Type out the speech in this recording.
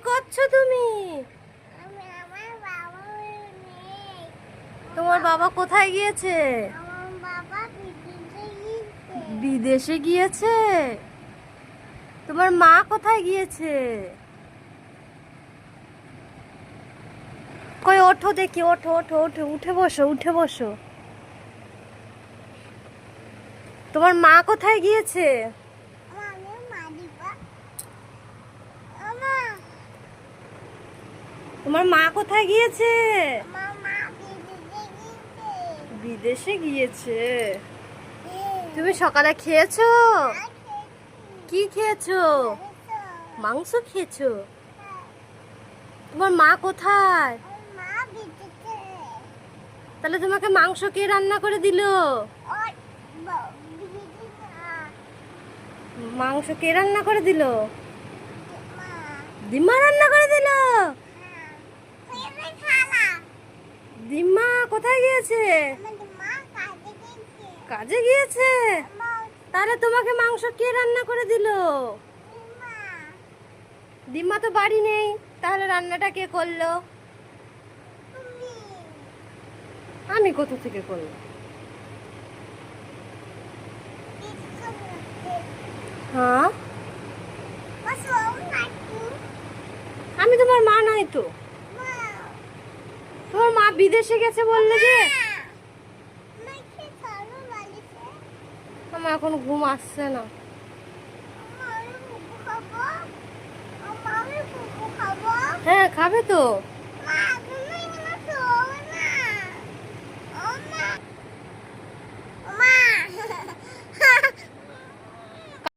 করছো তুমি? তোমার বাবা কোথায় গিয়েছে? বিদেশে গিয়েছে। তোমার মা কোথায় গিয়েছে? কই ওঠো দেখি, ওঠো ওঠো ওঠো, উঠে বসো, উঠে বসো। তোমার মা কোথায় গিয়েছে? তোমার মা কোথায় গিয়েছে? বিদেশে গিয়েছে। তুমি সকালে খেয়েছো? কি খেয়েছো? মাংস খেয়েছো? তোমার মা কোথায়? তাহলে তোমাকে মাংস কে রান্না করে দিল? মাংস কে রান্না করে দিল? দিম্মা রান্না করে দিল। দিম্মা কোথায় গিয়েছে? কাজে গিয়েছে। তাহলে তোমাকে মাংস কে রান্না করে দিল? দিম্মা তো বাড়ি নেই, তাহলে রান্নাটা কে করলো? আমি কোথা থেকে করলাম? হ্যাঁ, আমি তোমার মা নাই তো। তোমার মা বিদেশে গেছে বললে যে। আমার এখন ঘুম আসছে না। হ্যাঁ, খাবে তো।